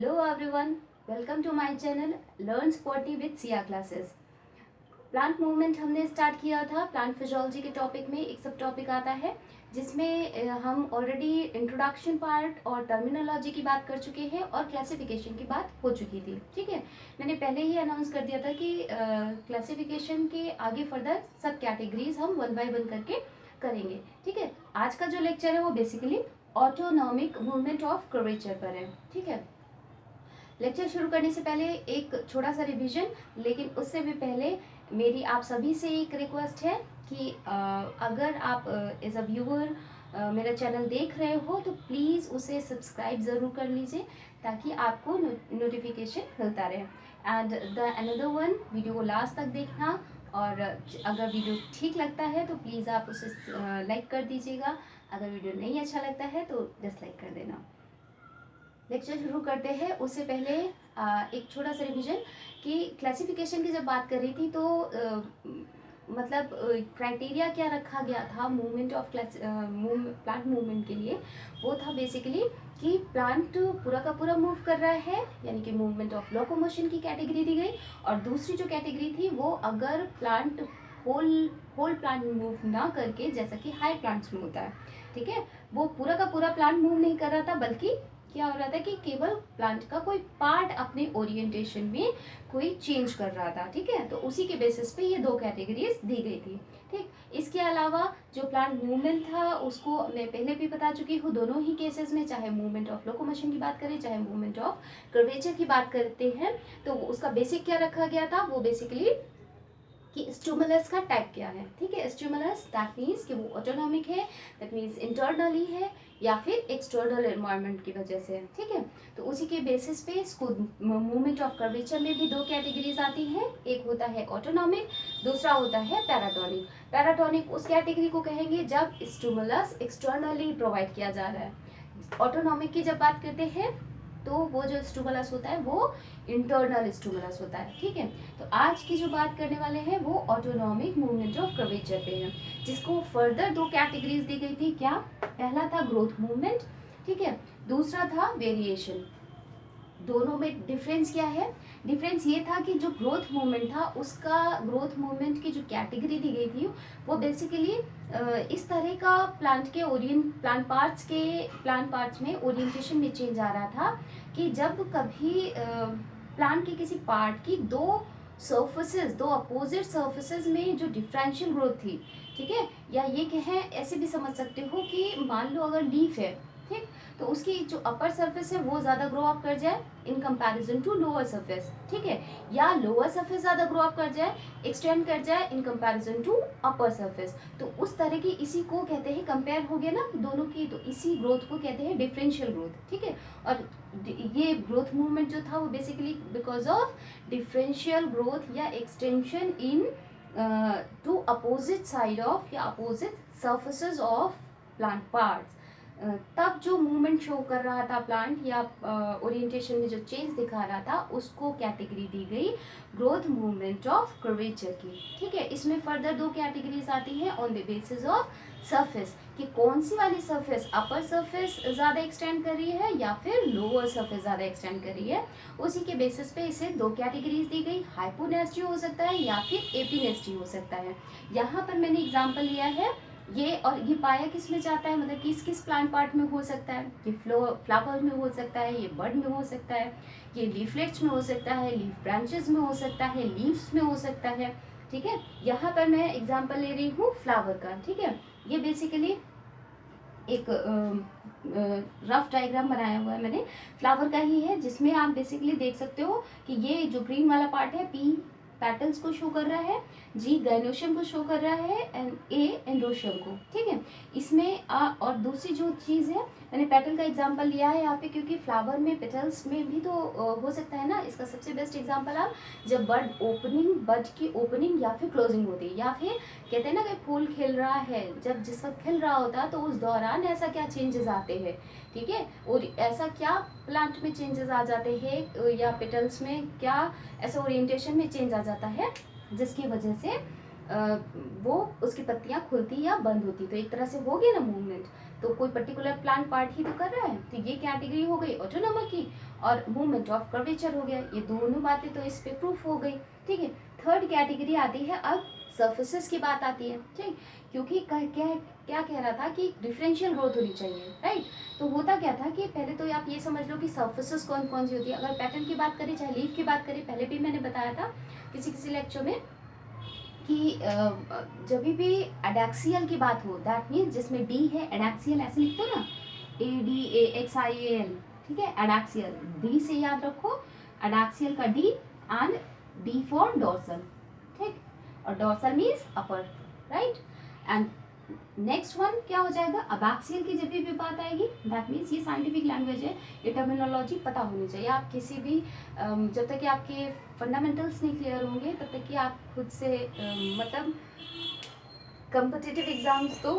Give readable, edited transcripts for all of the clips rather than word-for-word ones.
Hello everyone, welcome to my channel Learn Sporty with Sia Classes। Plant movement हमने start किया था। Plant physiology के topic में एक सब टॉपिक आता है जिसमें हम ऑलरेडी इंट्रोडक्शन पार्ट और टर्मिनोलॉजी की बात कर चुके हैं और क्लासिफिकेशन की बात हो चुकी थी। ठीक है, मैंने पहले ही अनाउंस कर दिया था कि क्लासिफिकेशन के आगे फर्दर सब कैटेगरीज हम वन बाय वन करके करेंगे। ठीक है, आज का जो लेक्चर है वो basically autonomic movement of curvature पर है। ठीक है, लेक्चर शुरू करने से पहले एक छोटा सा रिवीजन, लेकिन उससे भी पहले मेरी आप सभी से एक रिक्वेस्ट है कि अगर आप एज अ व्यूअर मेरा चैनल देख रहे हो तो प्लीज़ उसे सब्सक्राइब ज़रूर कर लीजिए ताकि आपको नोटिफिकेशन मिलता रहे। And the another one, video को लास्ट तक देखना और अगर वीडियो ठीक लगता है तो प्लीज़ आप उसे लाइक कर दीजिएगा। अगर वीडियो नहीं अच्छा लगता है तो डिसलाइक कर देना। लेक्चर शुरू करते हैं उससे पहले एक छोटा सा रिवीजन कि क्लासिफिकेशन की जब बात कर रही थी तो मतलब क्राइटेरिया क्या रखा गया था मूवमेंट ऑफ प्लांट मूवमेंट के लिए। वो था बेसिकली कि प्लांट पूरा का पूरा मूव कर रहा है, यानी कि मूवमेंट ऑफ लोकोमोशन की कैटेगरी दी गई। और दूसरी जो कैटेगरी थी वो अगर प्लांट होल प्लांट मूव ना करके, जैसा कि हाई प्लांट्स में होता है, ठीक है, वो पूरा का पूरा प्लांट मूव नहीं कर रहा था बल्कि क्या हो रहा था कि केवल प्लांट का कोई पार्ट अपने ओरिएंटेशन में कोई चेंज कर रहा था। ठीक है, तो उसी के बेसिस पे ये दो कैटेगरीज दी गई थी। ठीक, इसके अलावा जो प्लांट मूवमेंट था उसको मैं पहले भी बता चुकी हूँ। दोनों ही केसेस में, चाहे मूवमेंट ऑफ लोकोमोशन की बात करें चाहे मूवमेंट ऑफ कर्वेचर की बात करते हैं, तो उसका बेसिक क्या रखा गया था, वो बेसिकली कि स्टिमुलस का टाइप क्या है। ठीक है, स्टिमुलस दैट मीन्स कि वो ऑटोनॉमिक है, दैट मीन्स इंटरनली है या फिर एक्सटर्नल एनवायरनमेंट की वजह से। ठीक है, तो उसी के बेसिस पे इसको मूवमेंट ऑफ कर्वेचर में भी दो कैटेगरीज आती हैं। एक होता है ऑटोनॉमिक, दूसरा होता है पैराटोनिक। पैराटोनिक उस कैटेगरी को कहेंगे जब स्टिमुलस एक्सटर्नली प्रोवाइड किया जा रहा है। ऑटोनॉमिक की जब बात करते हैं तो वो जो स्टिमुलस होता है वो इंटरनल स्टिमुलस होता है। ठीक है, तो आज की जो बात करने वाले हैं वो ऑटोनॉमिक मूवमेंट ऑफ कर्वेचर पे है, जिसको फर्दर दो कैटेगरीज दी गई थी। क्या? पहला था ग्रोथ मूवमेंट, ठीक है, दूसरा था वेरिएशन। दोनों में डिफरेंस क्या है? डिफरेंस ये था कि जो ग्रोथ मूवमेंट था उसका, ग्रोथ मूवमेंट की जो कैटेगरी दी गई थी वो बेसिकली इस तरह का प्लांट पार्ट्स में ओरिएंटेशन में चेंज आ रहा था कि जब कभी प्लांट के किसी पार्ट की दो सर्फेसेस, दो अपोजिट सर्फेसेस में जो डिफरेंशियल ग्रोथ थी, ठीक है, या ये कहें, ऐसे भी समझ सकते हो कि मान लो अगर लीफ है, ठीक, तो उसकी जो अपर सरफेस है वो ज़्यादा ग्रो अप कर जाए in comparison to lower surface, ठीक है, या लोअर सरफेस ज़्यादा ग्रो अप कर जाए, एक्सटेंड कर जाए in comparison to upper surface, तो उस तरह की, इसी को कहते हैं, कंपेयर हो गया ना दोनों की, तो इसी ग्रोथ को कहते हैं डिफरेंशियल ग्रोथ। ठीक है, और ये ग्रोथ मूवमेंट जो था वो basically because of differential growth या extension in two opposite side of या opposite surfaces of plant parts, तब जो मूवमेंट शो कर रहा था प्लांट या ओरिएंटेशन में जो चेंज दिखा रहा था उसको कैटेगरी दी गई ग्रोथ मूवमेंट ऑफ कर्वेचर की। ठीक है, इसमें फर्दर दो कैटेगरीज आती हैं on the basis of surface, कि कौन सी वाली सरफेस, अपर सरफेस ज़्यादा एक्सटेंड कर रही है या फिर लोअर सरफेस ज़्यादा एक्सटेंड कर रही है। उसी के बेसिस पे इसे दो कैटेगरीज दी गई, हाइपोनेस्टी हो सकता है या फिर एपिनेस्टी हो सकता है। यहाँ पर मैंने एग्जाम्पल लिया है ये, और ये पाया किस में जाता है, मतलब किस किस प्लांट पार्ट में हो सकता है, ये फ्लावर में हो सकता है, ये बड में हो सकता है, ये लीफलेट्स में हो सकता है, लीफ ब्रांचेस में हो सकता है, लीव्स में हो सकता है। ठीक है, यहाँ पर मैं एग्जांपल ले रही हूँ फ्लावर का। ठीक है, ये बेसिकली एक रफ डायग्राम बनाया हुआ है मैंने, फ्लावर का ही है, जिसमें आप बेसिकली देख सकते हो कि ये जो ग्रीन वाला पार्ट है, पी पेटल्स को शो कर रहा है, जी गाइनोशियम को शो कर रहा है, एंड ए एंड्रोशियम को। ठीक है, इसमें और दूसरी जो चीज़ है, मैंने पेटल का एग्जांपल लिया है यहाँ पे क्योंकि फ्लावर में पेटल्स में भी तो हो सकता है ना। इसका सबसे बेस्ट एग्जांपल आप, जब बड की ओपनिंग या फिर क्लोजिंग होती है, या फिर कहते हैं ना कि फूल खिल रहा है, जब जिस वक्त खिल रहा होता है तो उस दौरान ऐसा क्या चेंजेस आते हैं। ठीक है, और ऐसा क्या प्लांट में चेंजेस आ जाते हैं या पेटल्स में क्या ऐसा ओरिएंटेशन में चेंज आ जाता है जिसकी वजह से वो उसकी पत्तियां खुलती या बंद होती, तो एक तरह से हो गया ना मूवमेंट। तो कोई पर्टिकुलर प्लांट पार्ट ही तो कर रहा है, तो ये कैटेगरी हो गई ऑटोनोमर की, और मूवमेंट ऑफ कर्वेचर हो गया। ये दोनों बातें तो इस पे प्रूफ हो गई, ठीक है। थर्ड कैटेगरी आती है, अब सर्फेसेस की बात आती है, ठीक, क्योंकि क्या कह रहा था कि डिफरेंशियल ग्रोथ होनी चाहिए, राइट। तो होता क्या था कि पहले तो आप ये समझ लो कि सर्फेसेस कौन कौन सी होती है। अगर पैटर्न की बात करें, चाहे लीफ की बात करें, पहले भी मैंने बताया था किसी लेक्चर में कि जब भी एडैक्सियल की बात हो, दैट मीन्स जिसमें डी है, एडैक्सियल ऐसे लिखते हो ना, ADAXIAL, ठीक है, एडैक्सियल, डी से याद रखो, एडैक्सियल का D and D for dorsal, ठीक, और dorsal means upper, right. And next one क्या हो जाएगा, अबैक्सियल की जब भी बात आएगी, दैट मीन्स ये साइंटिफिक लैंग्वेज है, ये टर्मिनोलॉजी पता होनी चाहिए। आप किसी भी जब तक कि आपके फंडामेंटल्स नहीं क्लियर होंगे तब तक कि आप खुद से मतलब कम्पिटिटिव एग्जाम्स तो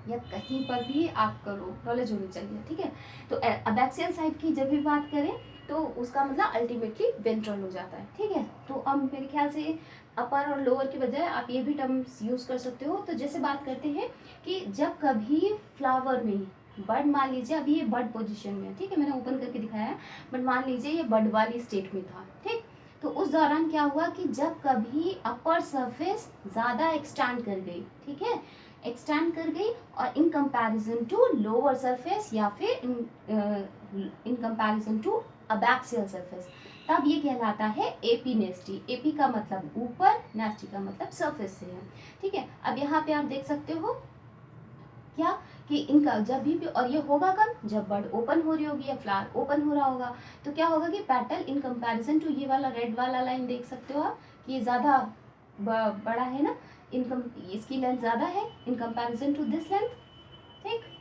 या कहीं पर भी आप करो, नॉलेज होनी चाहिए, ठीक है। तो अबैक्सियल साइड की जब भी बात करें तो उसका मतलब अल्टीमेटली वेंट्रल हो जाता है, ठीक है। तो अब मेरे ख्याल से अपर और लोअर की बजाय आप ये भी टर्म्स यूज़ कर सकते हो। तो जैसे बात करते हैं कि जब कभी फ्लावर में बर्ड, मान लीजिए अभी ये बर्ड पोजीशन में है, ठीक है, मैंने ओपन करके दिखाया है, बट मान लीजिए ये बर्ड वाली स्टेट में था, ठीक। तो उस दौरान क्या हुआ कि जब कभी अपर सरफेस ज़्यादा एक्सटेंड कर गई, ठीक है, एक्सटेंड कर गई, और in comparison to lower surface या फिर in comparison to abaxial surface, तब ये कहलाता है एपी नेस्टी। एपी का मतलब ऊपर, नेस्टी का मतलब सरफेस से है, ठीक है। अब यहाँ पे आप देख सकते हो क्या कि इनका जब भी, और ये होगा कब, जब बर्ड ओपन हो रही होगी या फ्लावर ओपन हो रहा होगा, तो क्या होगा कि पेटल इन कंपैरिजन टू, ये वाला रेड वाला लाइन देख सकते हो आप कि ये ज़्यादा बड़ा है ना, इसकी लेंथ ज़्यादा है in comparison to this length, ठीक।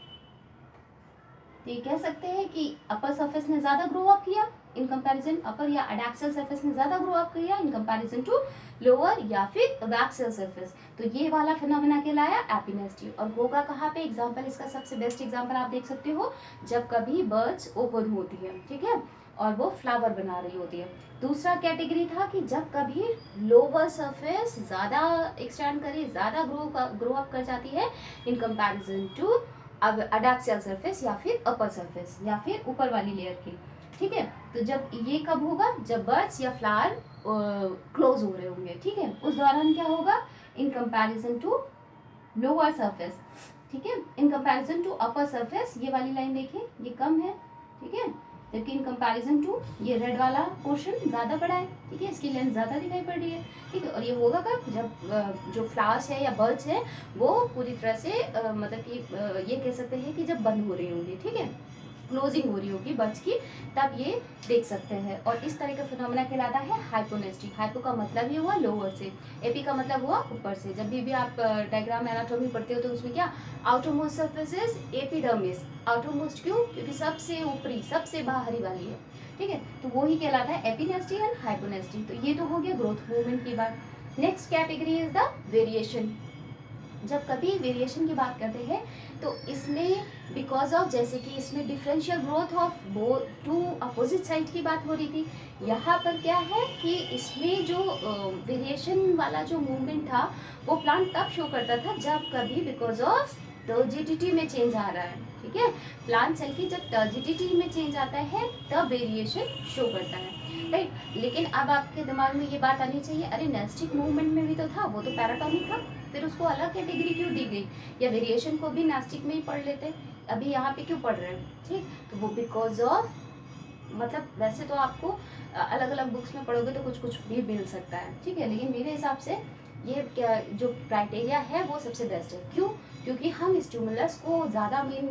तो ये कह सकते हैं कि अपर सरफेस ने ज़्यादा ग्रो अप किया इन कंपैरिजन, अपर या एडैक्सियल सरफेस ने ज़्यादा ग्रो अप किया इन कंपैरिजन टू लोअर या फिर अबैक्सियल सरफेस। तो ये वाला फिनोमेना कहलाया एपिनेस्टी। और होगा कहाँ पे, एग्जांपल इसका सबसे बेस्ट एग्जांपल आप देख सकते हो, जब कभी बर्ड्स ओपन होती है, ठीक है, और वो फ्लावर बना रही होती है। दूसरा कैटेगरी था कि जब कभी लोअर सरफेस ज़्यादा एक्सटेंड करे, ज़्यादा ग्रो अप कर जाती है इन कंपैरिजन टू अब एडैक्सियल सरफेस या फिर अपर सरफेस या फिर ऊपर वाली लेयर की, ठीक है। तो जब ये कब होगा, जब बर्ड्स या फ्लावर क्लोज हो रहे होंगे, ठीक है, उस दौरान क्या होगा, in comparison to lower surface, ठीक है, in comparison to upper surface, ये वाली लाइन देखिए ये कम है, ठीक है, जबकि इन कंपैरिजन टू ये रेड वाला पोर्शन ज़्यादा बड़ा है, ठीक है, इसकी लेंथ ज़्यादा दिखाई पड़ रही है, ठीक है। और ये होगा कब, जब जो फ्लावर्स है या बर्ड्स है वो पूरी तरह से मतलब कि ये कह सकते हैं कि जब बंद हो रही होंगी, ठीक है, क्लोजिंग हो रही होगी बर्ड्स की, तब ये देख सकते हैं। और इस तरह का फिनोमेना कहलाता है हाइपोनेस्टी। हाइपो का मतलब ही हुआ लोअर से, एपी का मतलब हुआ ऊपर से। जब भी आप डायग्राम एनाटॉमी पढ़ते हो तो उसमें क्या, outermost surface is epidermis. Outermost क्यों, क्योंकि सबसे ऊपरी, सबसे बाहरी वाली है, ठीक है, तो वो ही कहलाता है एपिनेस्टी एंड हाइपोनेस्टी। तो ये तो हो गया ग्रोथ मूवमेंट की बात। Next category is the variation. जब कभी वेरिएशन की बात करते हैं तो इसमें बिकॉज ऑफ, जैसे कि इसमें differential growth of two opposite side की बात हो रही थी, यहाँ पर क्या है कि इसमें जो वेरिएशन वाला जो मूवमेंट था वो प्लांट तब शो करता था जब कभी बिकॉज ऑफ टर्जिडिटी में चेंज आ रहा है, ठीक है, प्लांट सेल की जब टर्जिडिटी में चेंज आता है तब वेरिएशन शो करता है, राइट। लेकिन अब आपके दिमाग में ये बात आनी चाहिए, अरे नेस्टिक मूवमेंट में भी तो था, वो तो पैराटॉनिक था, फिर उसको अलग कैटेगरी क्यों दी गई, या वेरिएशन को भी नेस्टिक में ही पढ़ लेते, अभी यहाँ पे क्यों पढ़ रहे हैं, ठीक। तो वो बिकॉज ऑफ, मतलब वैसे तो आपको अलग अलग बुक्स में पढ़ोगे तो कुछ कुछ भी मिल सकता है, ठीक है, लेकिन मेरे हिसाब से ये जो क्राइटेरिया है वो सबसे बेस्ट है। क्यों, क्योंकि हम स्टिमुलस को ज़्यादा मेन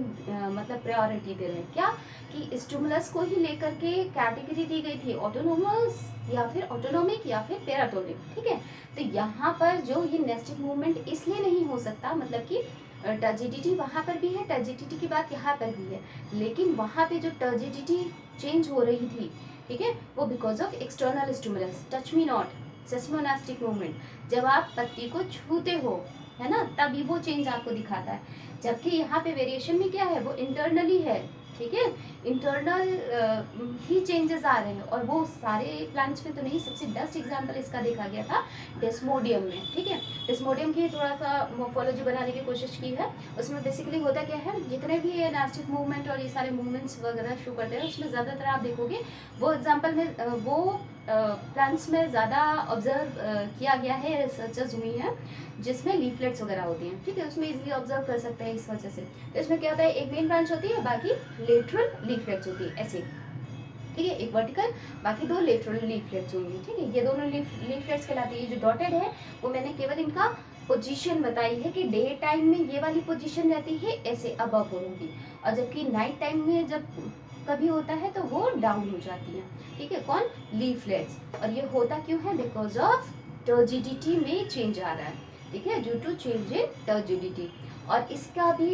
मतलब प्रायोरिटी दे रहे हैं, क्या कि स्टिमुलस को ही लेकर के कैटेगरी दी गई थी, ऑटोनोमस या फिर ऑटोनोमिक या फिर पैराटोनिक, ठीक है। तो यहाँ पर जो ये नेस्टिक मूवमेंट इसलिए नहीं हो सकता, मतलब कि टर्जिडिटी वहाँ पर भी है, टर्जिडिटी की बात यहाँ पर भी है, लेकिन वहाँ पे जो टर्जिडिटी चेंज हो रही थी, ठीक है, वो because of external stimulus, touch me not, seismonastic movement, जब आप पत्ती को छूते हो, है ना, तभी वो चेंज आपको दिखाता है। जबकि यहाँ पे वेरिएशन में क्या है, वो इंटरनली है, ठीक है, इंटरनल ही चेंजेस आ रहे हैं, और वो सारे प्लांट्स में तो नहीं, सबसे बेस्ट एग्जांपल इसका देखा गया था डेस्मोडियम में। ठीक है, डेस्मोडियम की थोड़ा सा मोर्फोलॉजी बनाने की कोशिश की है। उसमें बेसिकली होता क्या है, जितने भी ये नास्टिक मूवमेंट और ये सारे मूवमेंट्स वगैरह शो करते हैं, उसमें ज़्यादातर आप देखोगे वो एग्जाम्पल में वो प्लांट्स में ज़्यादा ऑब्जर्व किया गया है, रिसर्चेस हुई हैं जिसमें लीफलेट्स वगैरह होती हैं। ठीक है, उसमें इजीली ऑब्जर्व कर सकते हैं इस वजह से। तो इसमें क्या होता है, एक मेन ब्रांच होती है, बाकी लेटरल लीफलेट्स होती है ऐसे। ठीक है, एक वर्टिकल, बाकी दो लेटरल लीफलेट्स होंगी। ठीक है, ये दोनों लीफलेट्स कहलाती है। जो डॉटेड है वो मैंने केवल इनका पोजीशन बताई है कि डे टाइम में ये वाली पोजीशन रहती है ऐसे अबव होंगी, और जबकि नाइट टाइम में जब कभी होता है तो वो डाउन हो जाती है। ठीक है, कौन, लीफलेट्स। और ये होता क्यों है, बिकॉज ऑफ टर्जिडिटी में चेंज आ रहा है। ठीक है, due to change in turgidity. और इसका भी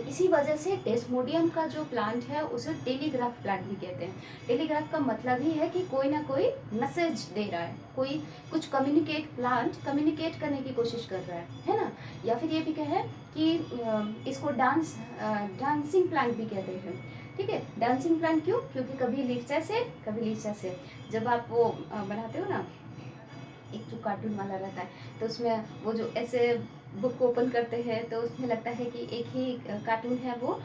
इसी वजह से डेस्मोडियम का जो प्लांट है उसे टेलीग्राफ प्लांट भी कहते हैं। टेलीग्राफ का मतलब ही है कि कोई ना कोई मैसेज दे रहा है, कोई कुछ प्लांट कम्युनिकेट करने की कोशिश कर रहा है ना। या फिर ये भी कहे कि इसको डांसिंग प्लांट भी कहते हैं। ठीक है, डांसिंग प्लांट क्यों, क्योंकि कभी लीव्स ऐसे, कभी लीव्स ऐसे। जब आप वो बनाते हो ना, एक जो कार्टून वाला रहता है, तो उसमें वो जो ऐसे बुक को ओपन करते हैं तो उसमें लगता है कि एक ही कार्टून है, वो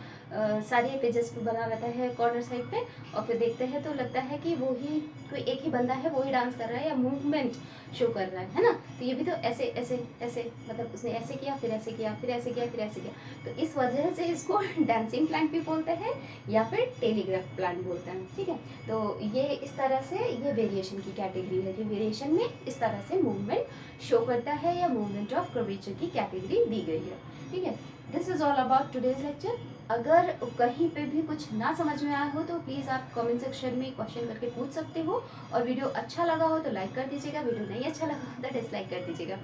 सारे पेजेस पे बना रहता है कॉर्नर साइड पे, और फिर देखते हैं तो लगता है कि वो ही कोई एक ही बंदा है, वो ही डांस कर रहा है या मूवमेंट शो कर रहा है ना। तो ये भी तो ऐसे ऐसे ऐसे, मतलब उसने ऐसे किया, फिर ऐसे किया, फिर ऐसे किया, फिर ऐसे किया। तो इस वजह से इसको डांसिंग प्लांट भी बोलते हैं या फिर टेलीग्राफ प्लांट बोलते हैं। ठीक है, तो ये इस तरह से ये वेरिएशन की कैटेगरी है, कि वेरिएशन में इस तरह से मूवमेंट शो करता है या मूवमेंट ऑफ कर्वेचर की कैटेगरी दी गई है। ठीक है, this is all about today's lecture. अगर कहीं पे भी कुछ ना समझ में आया हो तो प्लीज़ आप कमेंट सेक्शन में क्वेश्चन करके पूछ सकते हो, और वीडियो अच्छा लगा हो तो लाइक कर दीजिएगा, वीडियो नहीं अच्छा लगा हो तो डिसलाइक कर दीजिएगा,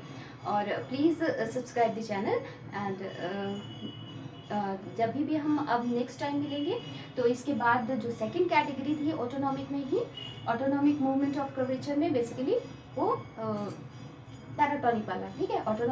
और please subscribe the channel. And जब भी हम अब नेक्स्ट टाइम मिलेंगे तो इसके बाद जो सेकंड कैटेगरी थी ऑटोनॉमिक में ही, ऑटोनॉमिक मूवमेंट ऑफ कर्वेचर में बेसिकली वो पैराटॉनिक वाला। ठीक है, ऑटोनॉमिक